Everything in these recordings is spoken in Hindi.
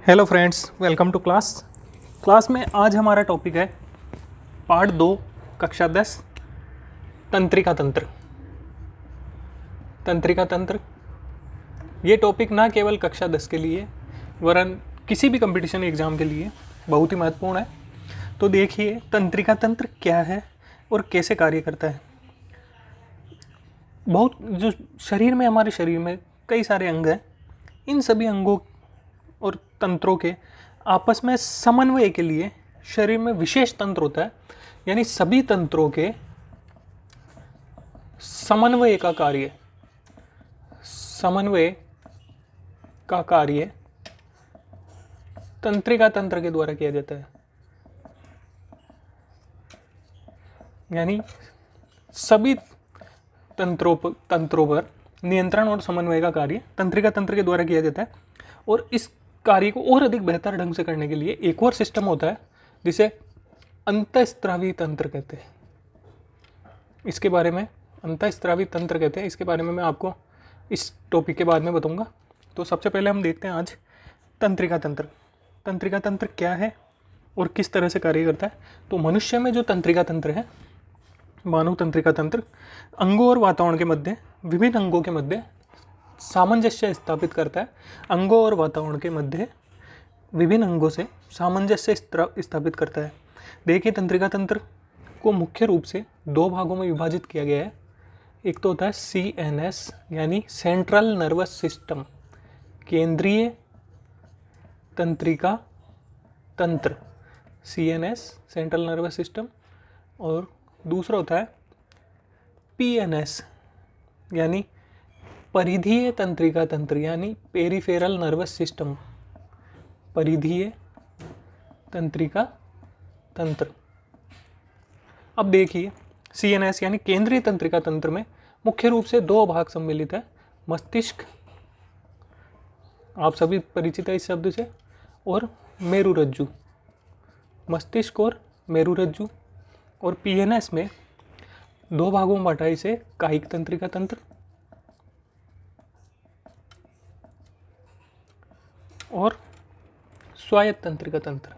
Hello friends, welcome to class में आज हमारा टॉपिक है पार्ट 2 कक्षा 10 तंत्रिका तंत्र। तंत्रिका तंत्र ये टॉपिक ना केवल कक्षा 10 के लिए वरन किसी भी कंपटीशन एग्ज़ाम के लिए बहुत ही महत्वपूर्ण है। तो देखिए तंत्रिका तंत्र क्या है और कैसे कार्य करता है। बहुत जो हमारे शरीर में कई सारे अंग हैं, इन सभी अंगों और तंत्रों के आपस में समन्वय के लिए शरीर में विशेष तंत्र होता है। यानी सभी तंत्रों के समन्वय का कार्य तंत्रिका तंत्र के द्वारा किया जाता है। यानी सभी तंत्रों पर नियंत्रण और समन्वय का कार्य तंत्रिका तंत्र के द्वारा किया जाता है। और इस कार्य को और अधिक बेहतर ढंग से करने के लिए एक और सिस्टम होता है जिसे अंतःस्रावी तंत्र कहते हैं। इसके बारे में अंतःस्रावी तंत्र कहते हैं, इसके बारे में मैं आपको इस टॉपिक के बाद में बताऊंगा। तो सबसे पहले हम देखते हैं आज तंत्रिका तंत्र। तंत्रिका तंत्र क्या है और किस तरह से कार्य करता है। तो मनुष्य में जो तंत्रिका तंत्र है, मानव तंत्रिका तंत्र, अंगों और वातावरण के मध्य, विभिन्न अंगों के मध्य सामंजस्य स्थापित करता है। अंगों और वातावरण के मध्य विभिन्न अंगों से सामंजस्य स्थापित करता है। देखिए तंत्रिका तंत्र को मुख्य रूप से दो भागों में विभाजित किया गया है। एक तो होता है CNS यानी सेंट्रल नर्वस सिस्टम, केंद्रीय तंत्रिका तंत्र, CNS सेंट्रल नर्वस सिस्टम। और दूसरा होता है PNS यानी परिधीय तंत्रिका तंत्र यानी पेरिफेरल नर्वस सिस्टम, परिधीय तंत्रिका तंत्र। अब देखिए CNS यानी केंद्रीय तंत्रिका तंत्र में मुख्य रूप से दो भाग सम्मिलित है, मस्तिष्क, आप सभी परिचित है इस शब्द से, और मेरुरज्जु, मस्तिष्क और मेरुरज्जु। और PNS में दो भागों में बांटा इसे, कायिक तंत्रिका तंत्र और स्वायत्त तंत्रिका तंत्र।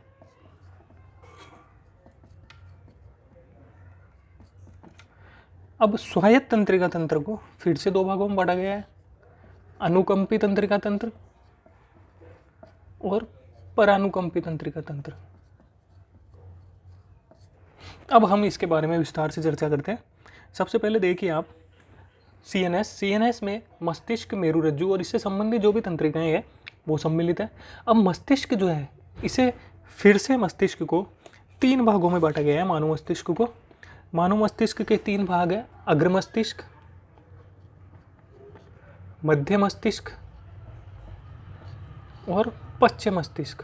अब स्वायत्त तंत्रिका तंत्र को फिर से दो भागों में बांटा गया है, अनुकंपी तंत्रिका तंत्र और परानुकंपी तंत्रिका तंत्र। अब हम इसके बारे में विस्तार से चर्चा करते हैं। सबसे पहले देखिए आप CNS में मस्तिष्क, मेरुरज्जु और इससे संबंधित जो भी तंत्रिकाएं हैं वो सम्मिलित है। अब मस्तिष्क जो है, इसे फिर से मस्तिष्क को तीन भागों में बांटा गया है। मानव मस्तिष्क को, मानव मस्तिष्क के तीन भाग है, अग्र मस्तिष्क, मध्य मस्तिष्क और पश्च मस्तिष्क।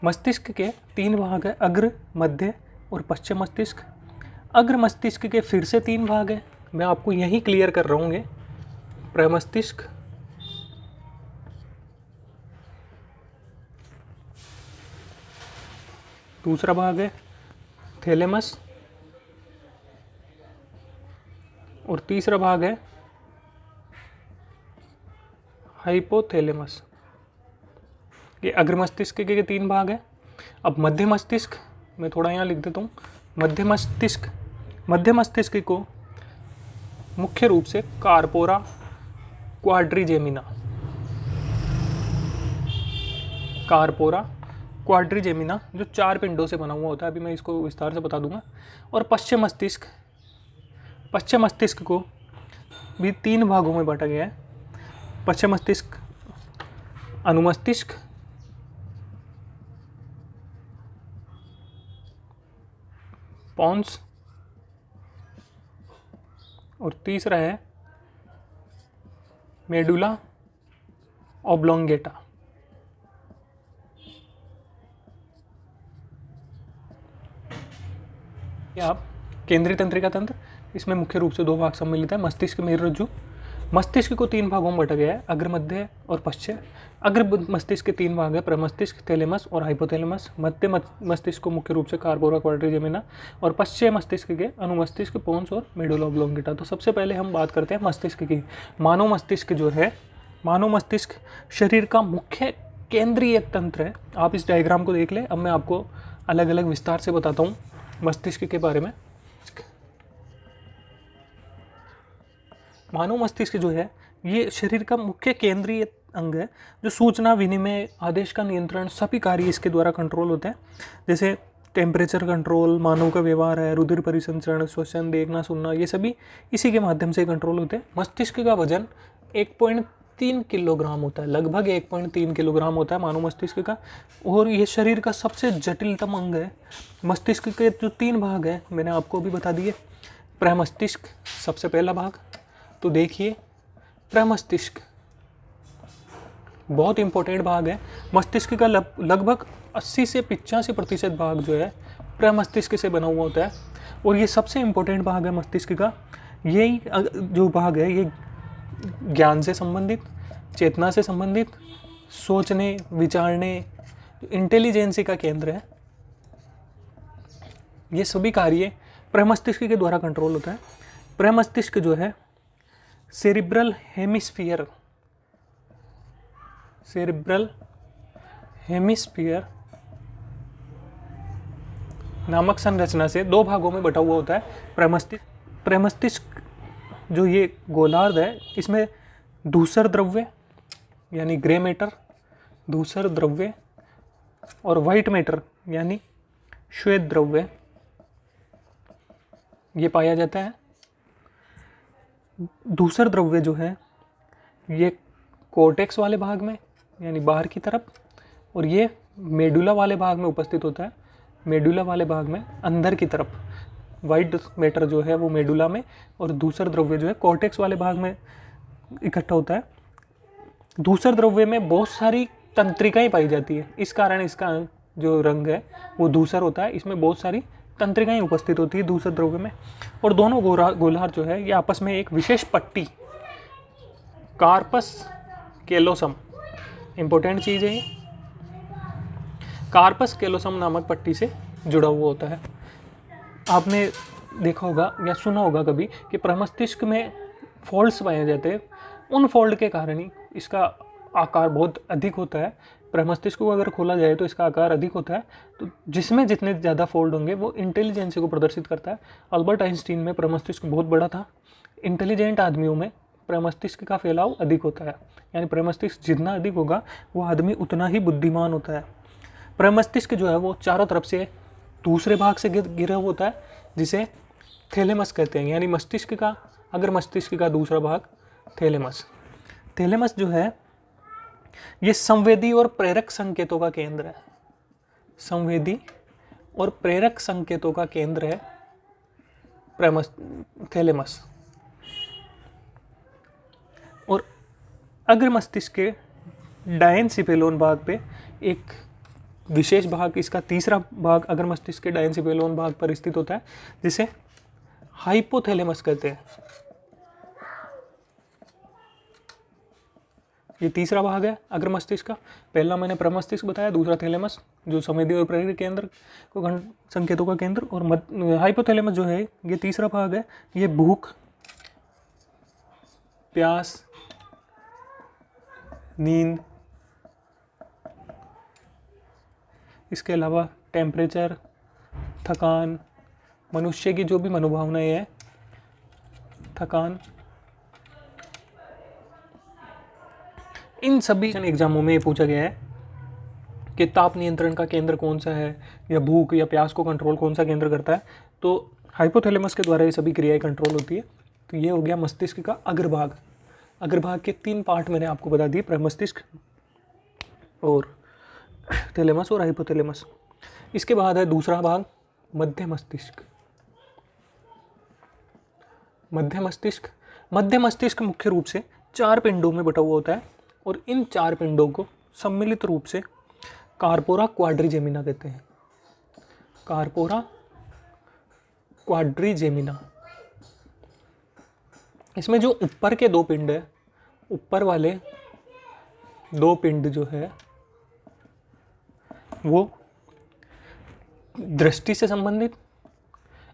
मस्तिष्क के तीन भाग है, अग्र, मध्य और पश्चिम मस्तिष्क। अग्र मस्तिष्क के फिर से तीन भाग है, मैं आपको यही क्लियर कर रहा हूँ। प्रमस्तिष्क, दूसरा भाग है थैलेमस और तीसरा भाग है हाइपोथैलेमस। ये अग्र मस्तिष्क के तीन भाग है। अब मध्य मस्तिष्क, मैं थोड़ा यहाँ लिख देता हूँ। मध्य मस्तिष्क को मुख्य रूप से कार्पोरा क्वाड्रिजेमिना, जो चार पिंडों से बना हुआ होता है, अभी मैं इसको विस्तार से बता दूंगा। और पश्चिम मस्तिष्क को भी तीन भागों में बांटा गया है। पश्चिम मस्तिष्क, अनुमस्तिष्क पॉन्स और तीसरा है मेडुला ऑब्लोंगेटा। आप केंद्रीय तंत्रिका तंत्र, इसमें मुख्य रूप से दो भाग सम्मिलित है, मस्तिष्क, मेरुरज्जु। मस्तिष्क को तीन भागों में बांटा गया है, अग्र, मध्य और पश्चिम। अग्र मस्तिष्क के तीन भाग है, प्रमस्तिष्क, थैलेमस और हाइपोथैलेमस। मध्य मस्तिष्क को मुख्य रूप से कार्पोरा क्वाड्रिजेमिना और पश्चिम मस्तिष्क के अनुमस्तिष्क, पोन्स और मेडुला ऑब्लोंगेटा। तो सबसे पहले हम बात करते हैं मस्तिष्क की। मानव मस्तिष्क जो है मानव मस्तिष्क शरीर का मुख्य केंद्रीय तंत्र है। आप इस डायग्राम को देख लें। अब मैं आपको अलग अलग विस्तार से बताता हूँ मस्तिष्क के बारे में। मानव मस्तिष्क जो है ये शरीर का मुख्य केंद्रीय अंग है, जो सूचना विनिमय, आदेश का नियंत्रण, सभी कार्य इसके द्वारा कंट्रोल होते हैं। जैसे टेम्परेचर कंट्रोल, मानव का व्यवहार है, रुधिर परिसंचरण, श्वसन, देखना, सुनना, ये सभी इसी के माध्यम से कंट्रोल होते हैं। मस्तिष्क का वजन 1.3 किलोग्राम होता है, लगभग 1.3 किलोग्राम होता है मानव मस्तिष्क का। और ये शरीर का सबसे जटिलतम अंग है। मस्तिष्क के जो 3 भाग हैं मैंने आपको भी बता दिए। प्रमस्तिष्क सबसे पहला भाग, तो देखिए प्रमस्तिष्क बहुत इंपॉर्टेंट भाग है। मस्तिष्क का लगभग 80 से 85% भाग जो है प्रमस्तिष्क से बना हुआ होता है। और ये सबसे इंपॉर्टेंट भाग है मस्तिष्क का। यही जो भाग है ये ज्ञान से संबंधित, चेतना से संबंधित, सोचने विचारने, इंटेलिजेंसी का केंद्र है। ये सभी कार्य प्रमस्तिष्क के द्वारा कंट्रोल होता है। प्रमस्तिष्क जो है सेरिब्रल हेमिस्फीयर नामक संरचना से 2 भागों में बटा हुआ होता है। प्रमस्तिष्क जो ये गोलार्ध है, इसमें धूसर द्रव्य यानी ग्रे मैटर, धूसर द्रव्य और वाइट मैटर यानी श्वेत द्रव्य ये पाया जाता है। धूसर द्रव्य जो है ये कोर्टेक्स वाले भाग में यानी बाहर की तरफ, और ये मेडुला वाले भाग में उपस्थित होता है। मेडुला वाले भाग में अंदर की तरफ वाइट मैटर जो है वो मेडुला में, और धूसर द्रव्य जो है कोर्टेक्स वाले भाग में इकट्ठा होता है। धूसर द्रव्य में बहुत सारी तंत्रिकाएं पाई जाती है, इस कारण इसका जो रंग है वो धूसर होता है। इसमें बहुत सारी तंत्रिकाएं उपस्थित होती है धूसर द्रव्य में। और दोनों गोलार्ध जो है ये आपस में एक विशेष पट्टी, कार्पस कैलोसम, इंपॉर्टेंट चीज़ है ये, कार्पस कैलोसम नामक पट्टी से जुड़ा हुआ होता है। आपने देखा होगा या सुना होगा कभी कि प्रमस्तिष्क में फोल्ड्स पाए जाते हैं। उन फोल्ड के कारण ही इसका आकार बहुत अधिक होता है। प्रमस्तिष्क को अगर खोला जाए तो इसका आकार अधिक होता है। तो जिसमें जितने ज़्यादा फोल्ड होंगे वो इंटेलिजेंसी को प्रदर्शित करता है। अल्बर्ट आइंस्टीन में प्रमस्तिष्क बहुत बड़ा था। इंटेलिजेंट आदमियों में प्रमस्तिष्क का फैलाव अधिक होता है, यानी प्रमस्तिष्क जितना अधिक होगा वो आदमी उतना ही बुद्धिमान होता है। प्रमस्तिष्क जो है वो चारों तरफ से दूसरे भाग से घिरा होता है, जिसे थैलेमस कहते हैं, यानी मस्तिष्क का, अगर मस्तिष्क का दूसरा भाग थैलेमस। थैलेमस जो है ये संवेदी और प्रेरक संकेतों का केंद्र है। संवेदी और प्रेरक संकेतों का केंद्र है थैलेमस। और अग्र मस्तिष्क के डायनसिफेलोन भाग पे एक विशेष भाग, इसका तीसरा भाग अग्र मस्तिष्क के डायनसिफेलोन भाग पर स्थित होता है, जिसे हाइपोथैलेमस कहते हैं। ये तीसरा भाग है अग्र मस्तिष्क का। पहला मैंने प्रमस्तिष्क बताया, दूसरा थैलेमस जो संवेदी और प्रेरक केंद्र को संकेतों का केंद्र, और हाइपोथैलेमस जो है ये तीसरा भाग है। ये भूख, प्यास, नींद, इसके अलावा टेम्परेचर, थकान, मनुष्य की जो भी मनोभावनाएं हैं, थकान, इन सभी एग्जामों में ये पूछा गया है कि ताप नियंत्रण का केंद्र कौन सा है, या भूख या प्यास को कंट्रोल कौन सा केंद्र करता है। तो हाइपोथैलेमस के द्वारा ये सभी क्रियाएं कंट्रोल होती है। तो ये हो गया मस्तिष्क का अग्रभाग। अग्रभाग के 3 पार्ट मैंने आपको बता दिए, प्रमस्तिष्क और थैलेमस और हाइपोथैलेमस। इसके बाद है दूसरा भाग मध्य मस्तिष्क। मध्य मस्तिष्क मुख्य रूप से 4 पिंडों में बटा हुआ होता है, और इन 4 पिंडों को सम्मिलित रूप से कार्पोरा क्वाड्रिजेमिना कहते हैं। Corpora quadrigemina. इसमें जो ऊपर के 2 पिंड है, ऊपर वाले 2 पिंड जो है वो दृष्टि से संबंधित,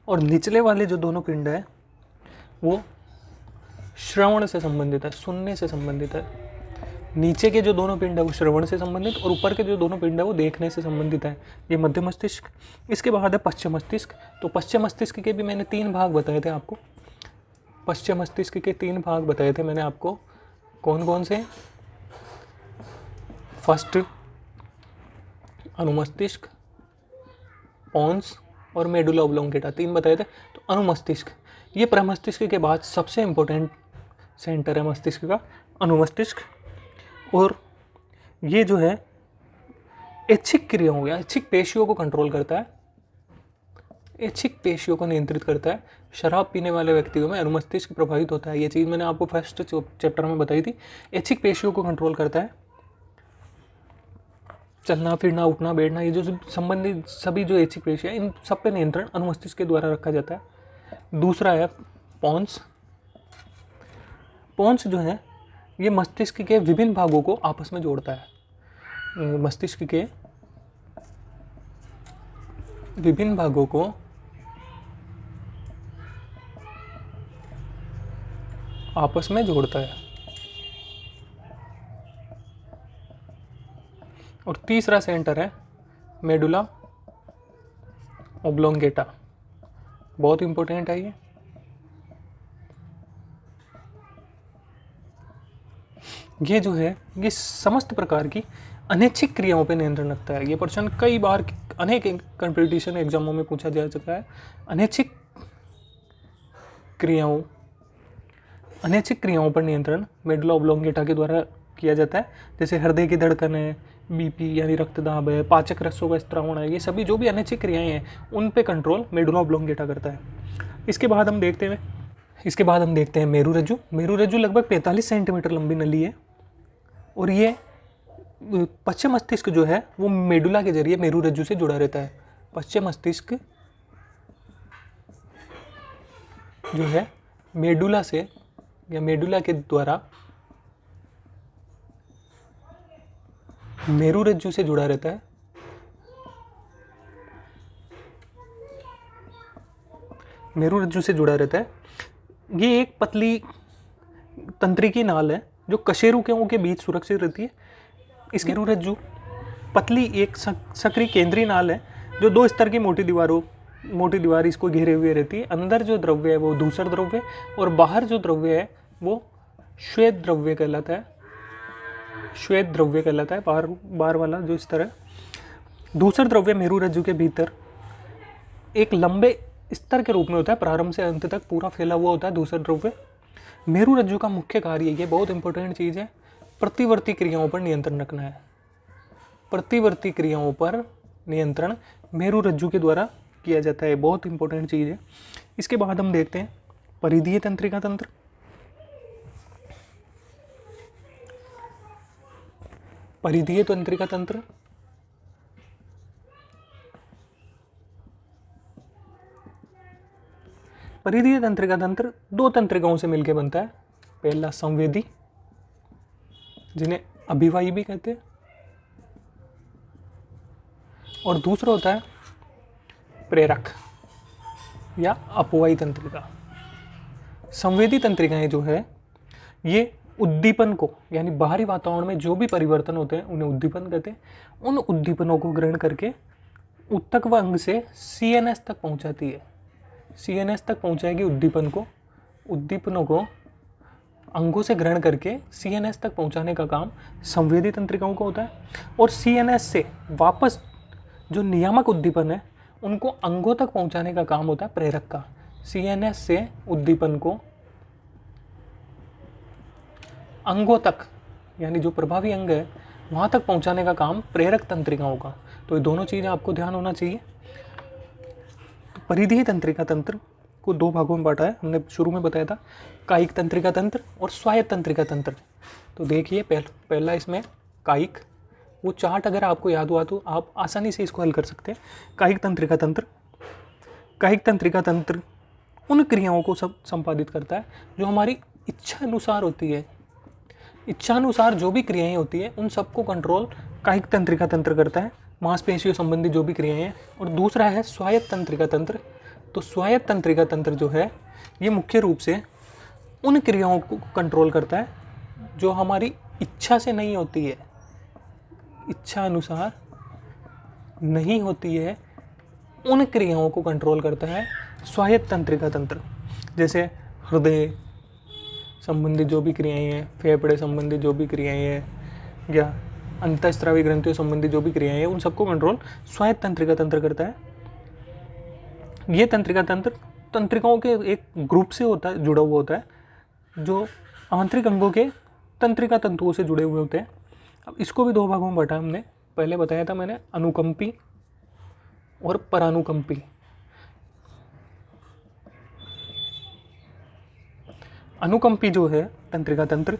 और निचले वाले जो दोनों पिंड है वो श्रवण से संबंधित है, सुनने से संबंधित है। नीचे के जो दोनों पिंड है वो श्रवण से संबंधित और ऊपर के जो दोनों पिंड है वो देखने से संबंधित है, ये मध्य मस्तिष्क। इसके बाद है पश्चिम मस्तिष्क। तो पश्चिम मस्तिष्क के भी मैंने 3 भाग बताए थे आपको, पश्चिम मस्तिष्क के 3 भाग बताए थे मैंने आपको, कौन कौन से? फर्स्ट अनुमस्तिष्क, पोन्स और मेडुला ऑब्लोंगेटा, 3 बताए थे। तो अनुमस्तिष्क, ये प्रमस्तिष्क के बाद सबसे इम्पोर्टेंट सेंटर है मस्तिष्क का, अनुमस्तिष्क। और ये जो है ऐच्छिक क्रियाओं या ऐच्छिक पेशियों को कंट्रोल करता है, ऐच्छिक पेशियों को नियंत्रित करता है। शराब पीने वाले व्यक्तियों में अनुमस्तिष्क प्रभावित होता है, ये चीज़ मैंने आपको फर्स्ट चैप्टर में बताई थी। ऐच्छिक पेशियों को कंट्रोल करता है, चलना फिरना उठना बैठना, ये जो संबंधित सभी जो ऐच्छिक पेशियाँ, इन सब पे नियंत्रण अनुमस्तिष्क के द्वारा रखा जाता है। दूसरा है पोन्स। पोन्स जो है ये मस्तिष्क के विभिन्न भागों को आपस में जोड़ता है, मस्तिष्क के विभिन्न भागों को आपस में जोड़ता है। और तीसरा सेंटर है मेडुला ऑब्लोंगेटा, बहुत इंपॉर्टेंट है ये जो है ये समस्त प्रकार की अनैच्छिक क्रियाओं पे नियंत्रण रखता है। ये प्रश्न कई बार अनेक कंपटीशन एग्जामों में पूछा जा चुका है। अनैच्छिक क्रियाओं पर नियंत्रण मेडुला ऑब्लोंगेटा के द्वारा किया जाता है, जैसे हृदय की धड़कन है, बीपी यानी रक्तदाब है, पाचक रसों का स्त्रावण है, ये सभी जो भी अनैच्छिक क्रियाएं हैं उन पे कंट्रोल मेडुला ऑब्लोंगेटा करता है। इसके बाद हम देखते हैं मेरुरज्जु। मेरुरज्जु लगभग 45 सेंटीमीटर लंबी नली है और ये पश्चिम मस्तिष्क जो है वो मेडुला के जरिए मेरुरज्जु से जुड़ा रहता है। पश्चिम मस्तिष्क जो है मेडुला से या मेडुला के द्वारा मेरुरज्जु से जुड़ा रहता है। मेरुरज्जु से जुड़ा रहता है। ये एक पतली तंत्रिकी नाल है जो कशेरुकों के बीच सुरक्षित रहती है। इसकी मेरुरज्जु पतली एक सक्रिय केंद्रीय नाल है जो 2 स्तर की मोटी दीवार इसको घेरे हुए रहती है। अंदर जो द्रव्य है वो धूसर द्रव्य और बाहर जो द्रव्य है वो श्वेत द्रव्य कहलाता है। श्वेत द्रव्य कहलाता है बाहर वाला जो स्तर है। धूसर द्रव्य मेरुरज्जु के भीतर एक लंबे स्तर के रूप में होता है, प्रारंभ से अंत तक पूरा फैला हुआ होता है धूसर द्रव्य। मेरुरज्जु का मुख्य कार्य, ये बहुत इंपॉर्टेंट चीज़ है, प्रतिवर्ती क्रियाओं पर नियंत्रण रखना है। प्रतिवर्ती क्रियाओं पर नियंत्रण मेरुरज्जु के द्वारा किया जाता है, बहुत इंपॉर्टेंट चीज़ है। इसके बाद हम देखते हैं परिधीय तंत्रिका तंत्र। परिधीय तंत्रिका तंत्र परिधीय तंत्रिका तंत्र 2 तंत्रिकाओं से मिलकर बनता है। पहला संवेदी, जिन्हें अभिवाही भी कहते हैं, और दूसरा होता है प्रेरक या अपवाही तंत्रिका। संवेदी तंत्रिकाएं जो है ये उद्दीपन को यानी बाहरी वातावरण में जो भी परिवर्तन होते हैं उन्हें उद्दीपन कहते हैं। उन उद्दीपनों को ग्रहण करके ऊतक व अंग से सीएनएस तक पहुंचाती है। सीएनएस तक पहुंचाएगी उद्दीपनों को अंगों से ग्रहण करके सीएनएस तक पहुंचाने का काम संवेदी तंत्रिकाओं का होता है। और सीएनएस से वापस जो नियामक उद्दीपन है उनको अंगों तक पहुंचाने का काम होता है प्रेरक का। सीएनएस से उद्दीपन को अंगों तक यानी जो प्रभावी अंग है वहाँ तक पहुँचाने का काम प्रेरक तंत्रिकाओं का। तो ये दोनों चीज़ें आपको ध्यान होना चाहिए। तो परिधीय तंत्रिका तंत्र को 2 भागों में बांटा है, हमने शुरू में बताया था, कायिक तंत्रिका तंत्र और स्वायत्त तंत्रिका तंत्र। तो देखिए पहला इसमें कायिक, वो चार्ट अगर आपको याद हुआ तो आप आसानी से इसको हल कर सकते हैं। कायिक तंत्रिका तंत्र उन क्रियाओं को सब संपादित करता है जो हमारी इच्छा अनुसार होती है। इच्छानुसार जो भी क्रियाएं होती है उन सबको कंट्रोल कायिक तंत्रिका तंत्र करता है, मांसपेशियों संबंधी जो भी क्रियाएं हैं। और दूसरा है स्वायत्त तंत्रिका तंत्र। तो स्वायत्त तंत्रिका तंत्र जो है ये मुख्य रूप से उन क्रियाओं को कंट्रोल करता है जो हमारी इच्छा से नहीं होती है, इच्छा अनुसार नहीं होती है, उन क्रियाओं को कंट्रोल करता है स्वायत्त तंत्रिका तंत्र। जैसे हृदय संबंधी जो भी क्रियाएं हैं, फेफड़े संबंधी जो भी क्रियाएं हैं, या अंतःस्रावी ग्रंथियों संबंधी जो भी क्रियाएं हैं, उन सबको कंट्रोल स्वायत्त तंत्रिका तंत्र करता है। ये तंत्रिका तंत्र तंत्रिकाओं के एक ग्रुप से होता है, जुड़ा हुआ होता है, जो आंतरिक अंगों के तंत्रिका तंतुओं से जुड़े हुए होते हैं। अब इसको भी दो भागों में बांटा हमने। पहले बताया था मैंने अनुकंपी और परानुकंपी। अनुकंपी जो है तंत्रिका तंत्र,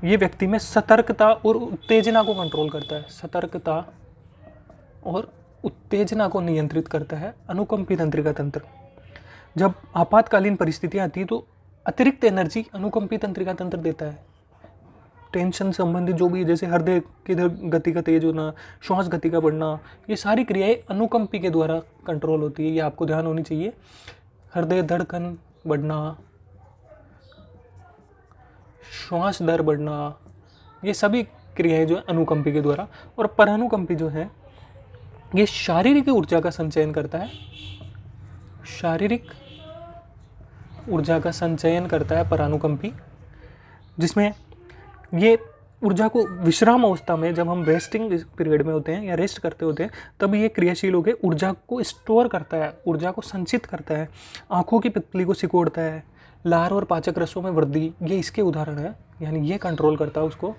ये व्यक्ति में सतर्कता और उत्तेजना को कंट्रोल करता है, सतर्कता और उत्तेजना को नियंत्रित करता है अनुकंपी तंत्रिका तंत्र। जब आपातकालीन परिस्थितियां आती है तो अतिरिक्त एनर्जी अनुकंपी तंत्रिका तंत्र देता है। टेंशन संबंधी जो भी, जैसे हृदय की गति का तेज होना, श्वास गति का बढ़ना, ये सारी क्रियाएं अनुकंपी के द्वारा कंट्रोल होती है। ये आपको ध्यान होनी चाहिए। हृदय धड़कन बढ़ना, श्वास दर बढ़ना, ये सभी क्रियाएं जो है अनुकंपी के द्वारा। और परानुकंपी जो है ये शारीरिक ऊर्जा का संचयन करता है, शारीरिक ऊर्जा का संचयन करता है परानुकंपी, जिसमें ये ऊर्जा को विश्राम अवस्था में, जब हम रेस्टिंग पीरियड में होते हैं या रेस्ट करते होते हैं, तब ये क्रियाशील होकर ऊर्जा को स्टोर करता है, ऊर्जा को संचित करता है, आँखों की पुतली को सिकोड़ता है, लार और पाचक रसों में वृद्धि, ये इसके उदाहरण है। यानी ये कंट्रोल करता है उसको।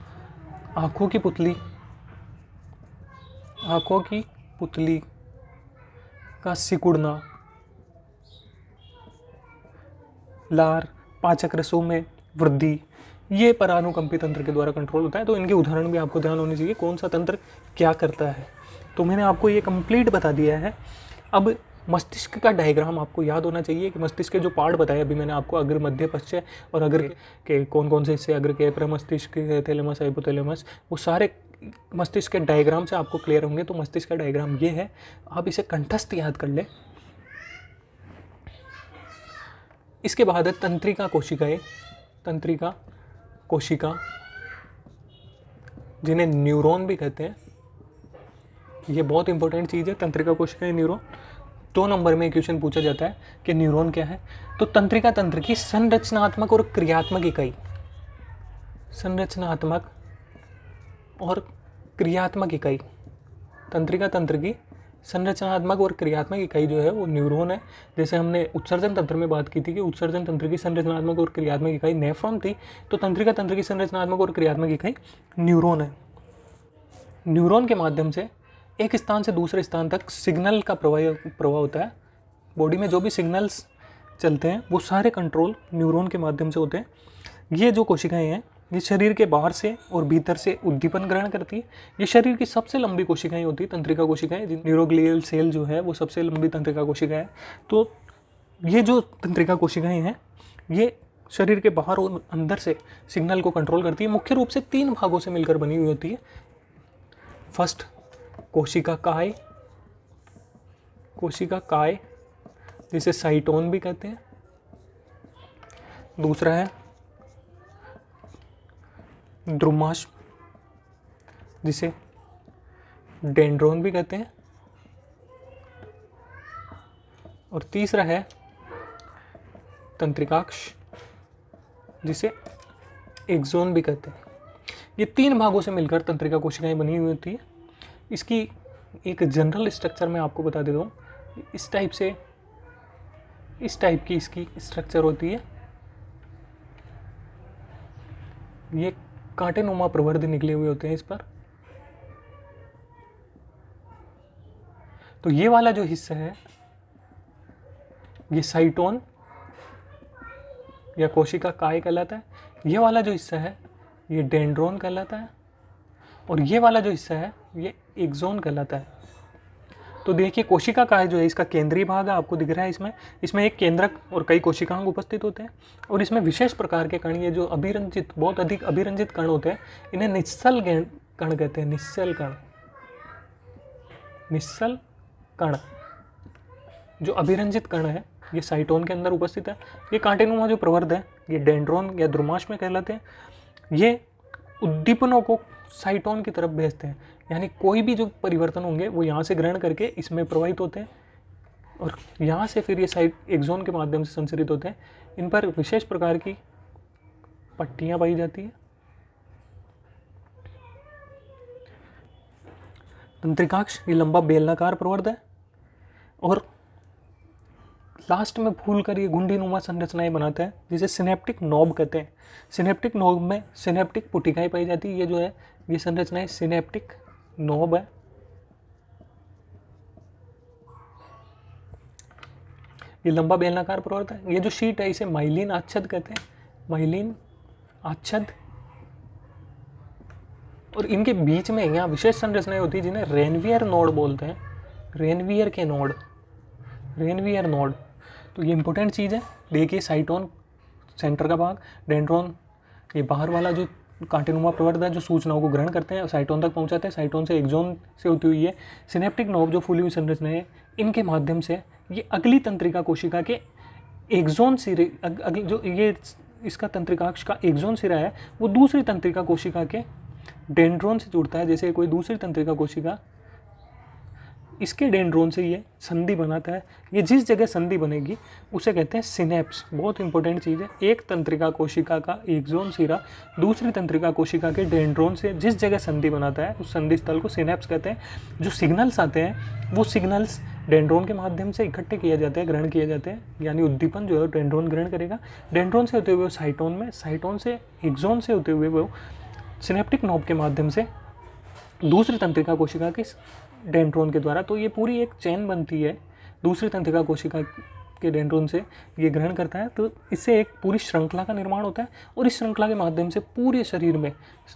आँखों की पुतली, आँखों की पुतली का सिकुड़ना, लार पाचक रसों में वृद्धि, ये परानुकंपी तंत्र के द्वारा कंट्रोल होता है। तो इनके उदाहरण भी आपको ध्यान होने चाहिए, कौन सा तंत्र क्या करता है। तो मैंने आपको ये कंप्लीट बता दिया है। अब मस्तिष्क का डायग्राम आपको याद होना चाहिए कि मस्तिष्क के जो पार्ट बताए अभी मैंने आपको, अग्र मध्य पश्च और अग्र के कौन कौन से हिस्से, अग्र के प्रमस्तिष्क, थैलेमस, हाइपोथैलेमस, वो सारे मस्तिष्क के डायग्राम से आपको क्लियर होंगे। तो मस्तिष्क का डायग्राम ये है, आप इसे कंठस्थ याद कर ले। इसके बाद है तंत्रिका कोशिकाएं। तंत्रिका कोशिका, जिन्हें न्यूरॉन भी कहते हैं, ये बहुत इंपॉर्टेंट चीज़ है। तंत्रिका कोशिकाएं, न्यूरॉन। 2 नंबर में क्वेश्चन पूछा जाता है कि न्यूरॉन क्या है। तो तंत्रिका तंत्र की संरचनात्मक और क्रियात्मक इकाई, संरचनात्मक और क्रियात्मक इकाई, तंत्रिका तंत्र की संरचनात्मक और क्रियात्मक इकाई जो है वो न्यूरॉन है। जैसे हमने उत्सर्जन तंत्र में बात की थी कि उत्सर्जन तंत्र की संरचनात्मक और क्रियात्मक इकाई नेफ्रॉन थी, तो तंत्रिका तंत्र की संरचनात्मक और क्रियात्मक इकाई न्यूरॉन है। न्यूरॉन के माध्यम से एक स्थान से दूसरे स्थान तक सिग्नल का प्रवाह होता है। बॉडी में जो भी सिग्नल्स चलते हैं वो सारे कंट्रोल न्यूरॉन के माध्यम से होते हैं। ये जो कोशिकाएं हैं ये शरीर के बाहर से और भीतर से उद्दीपन ग्रहण करती है। ये शरीर की सबसे लंबी कोशिकाएं होती है तंत्रिका कोशिकाएं। न्यूरोग्लियल सेल जो है वो सबसे लंबी तंत्रिका कोशिका है। तो ये जो तंत्रिका कोशिकाएं हैं ये शरीर के बाहर और अंदर से सिग्नल को कंट्रोल करती है। मुख्य रूप से 3 भागों से मिलकर बनी हुई होती है। फर्स्ट, कोशिका काय, कोशिका काय जिसे साइटोन भी कहते हैं। दूसरा है द्रुमाश्म, जिसे डेंड्रोन भी कहते हैं। और तीसरा है तंत्रिकाक्ष, जिसे एक्सोन भी कहते हैं। ये 3 भागों से मिलकर तंत्रिका कोशिकाएं बनी हुई होती है। इसकी एक जनरल स्ट्रक्चर मैं आपको बता देता हूँ। इस टाइप की इसकी स्ट्रक्चर होती है। ये कांटेनुमा प्रवर्ध निकले हुए होते हैं इस पर। तो ये वाला जो हिस्सा है ये साइटोन या कोशिका काय कहलाता है। ये वाला जो हिस्सा है ये डेंड्रोन कहलाता है। और ये वाला जो हिस्सा है ये एक्सोन कहलाता है। तो देखिए कोशिका काय जो है इसका केंद्रीय भाग है, आपको दिख रहा है। इसमें एक केंद्रक और कई कोशिकांग उपस्थित होते हैं। और इसमें विशेष प्रकार के कण, ये जो अभिरंजित, बहुत अधिक अभिरंजित कण होते हैं, इन्हें निश्चल कण कहते हैं। निश्चल कण, निश्चल कण जो अभिरंजित कण है ये साइटोन के अंदर उपस्थित है। ये कांटेनुमा जो प्रवर्ध है ये डेंड्रोन या द्रुमाश्म में कहलाते हैं। ये उद्दीपनों को साइटोन की तरफ भेजते हैं, यानी कोई भी जो परिवर्तन होंगे वो यहाँ से ग्रहण करके इसमें प्रवाहित होते हैं और यहाँ से फिर ये साइट एक्सोन के माध्यम से संचरित होते हैं। इन पर विशेष प्रकार की पट्टियाँ पाई जाती है। तंत्रिकाक्ष ये लंबा बेलनाकार प्रवर्ध है और लास्ट में फूल कर ये घुंडीनुमा संरचनाएं बनाता है, जिसे सिनेप्टिक नोब कहते हैं। सिनेप्टिक नोब में सिनेप्टिक पुटिकाएं पाई जाती है। ये जो है ये संरचनाएं सिनेप्टिक नोब है। ये लंबा बेलनाकार प्रवर्ध है। ये जो शीट है इसे माइलिन आच्छद कहते हैं, माइलिन आच्छद। और इनके बीच में यहाँ विशेष संरचनाएं होती है जिन्हें रेनवियर नोड बोलते हैं, रेनवियर के नोड, रेनवियर नोड। तो ये इंपॉर्टेंट चीज़ है। देखिए साइटोन सेंटर का भाग, डेंड्रोन ये बाहर वाला जो कांटेनुमा प्रवर्ध है जो सूचनाओं को ग्रहण करते हैं साइटोन तक पहुंचाते हैं, साइटोन से एक्सोन से होती हुई है। सिनेप्टिक नोब जो फूली हुई संरचना है इनके माध्यम से ये अगली तंत्रिका कोशिका के एक्सोन सिरे जो ये इसका तंत्रिकाक्ष का एक्सोन सिरा है वो दूसरी तंत्रिका कोशिका के डेंड्रोन से जुड़ता है। जैसे कोई दूसरी तंत्रिका कोशिका इसके डेंड्रोन से ये संधि बनाता है। ये जिस जगह संधि बनेगी उसे कहते हैं सिनेप्स। बहुत इंपॉर्टेंट चीज़ है। एक तंत्रिका कोशिका का एक्सोन सिरा दूसरी तंत्रिका कोशिका के डेंड्रोन से जिस जगह संधि बनाता है उस संधि स्थल को सिनेप्स कहते हैं। जो सिग्नल्स आते हैं वो सिग्नल्स डेंड्रोन के माध्यम से इकट्ठे किए जाते हैं, ग्रहण किए जाते हैं, यानी उद्दीपन जो है डेंड्रोन ग्रहण करेगा। डेंड्रोन से होते हुए साइटोन में, साइटोन से एक्सोन से होते हुए वो सिनेप्टिक नोब के माध्यम से दूसरी तंत्रिका कोशिका के डेंड्रोन के द्वारा। तो ये पूरी एक चेन बनती है। दूसरी तंत्रिका कोशिका के डेंड्रोन से ये ग्रहण करता है, तो इससे एक पूरी श्रृंखला का निर्माण होता है और इस श्रृंखला के माध्यम से पूरे शरीर में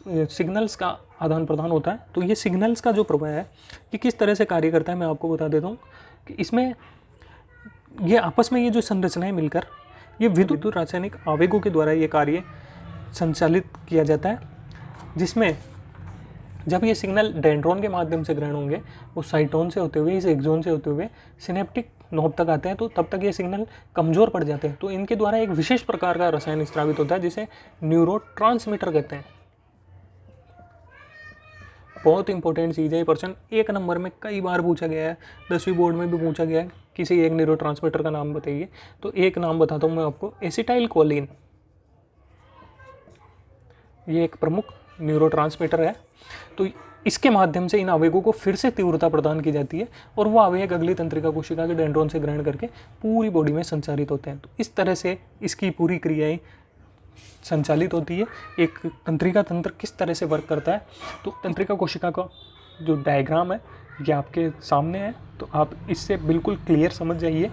सिग्नल्स का आदान प्रदान होता है। तो ये सिग्नल्स का जो प्रवाह है ये किस तरह से कार्य करता है मैं आपको बता देता हूँ कि इसमें ये आपस में ये जो संरचनाएं मिलकर ये विद्युत रासायनिक आवेगों के द्वारा ये कार्य संचालित किया जाता है, जिसमें जब ये सिग्नल डेंड्रोन के माध्यम से ग्रहण होंगे वो साइटोन से होते हुए इस एक्सोन से होते हुए सिनेप्टिक नोब तक आते हैं, तो तब तक ये सिग्नल कमज़ोर पड़ जाते हैं। तो इनके द्वारा एक विशेष प्रकार का रसायन स्रावित होता है जिसे न्यूरोट्रांसमीटर कहते हैं। बहुत इंपॉर्टेंट चीज़ है। ये प्रश्न 1 नंबर में कई बार पूछा गया है, 10वीं बोर्ड में भी पूछा गया है। किसी एक न्यूरोट्रांसमीटर का नाम बताइए, तो एक नाम बताता हूँ मैं आपको, एसिटाइल कोलिन। ये एक प्रमुख न्यूरोट्रांसमीटर है। तो इसके माध्यम से इन आवेगों को फिर से तीव्रता प्रदान की जाती है और वो आवेग अगली तंत्रिका कोशिका के डेंड्रोन से ग्रहण करके पूरी बॉडी में संचारित होते हैं। तो इस तरह से इसकी पूरी क्रियाएं संचालित होती है। एक तंत्रिका तंत्र किस तरह से वर्क करता है, तो तंत्रिका कोशिका का जो डायग्राम है ये आपके सामने है, तो आप इससे बिल्कुल क्लियर समझ जाइए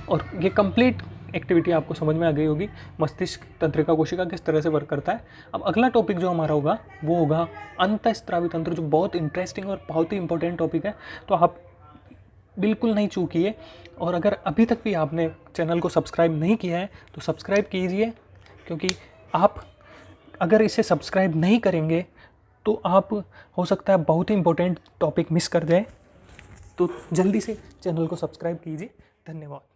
और ये कंप्लीट एक्टिविटी आपको समझ में आ गई होगी। मस्तिष्क तंत्रिका कोशिका किस तरह से वर्क करता है। अब अगला टॉपिक जो हमारा होगा वो होगा अंतःस्रावी तंत्र, जो बहुत इंटरेस्टिंग और बहुत ही इंपॉर्टेंट टॉपिक है। तो आप बिल्कुल नहीं चूकिए, और अगर अभी तक भी आपने चैनल को सब्सक्राइब नहीं किया है तो सब्सक्राइब कीजिए, क्योंकि आप अगर इसे सब्सक्राइब नहीं करेंगे तो आप हो सकता है बहुत ही इंपॉर्टेंट टॉपिक मिस कर जाए। तो जल्दी से चैनल को सब्सक्राइब कीजिए। धन्यवाद।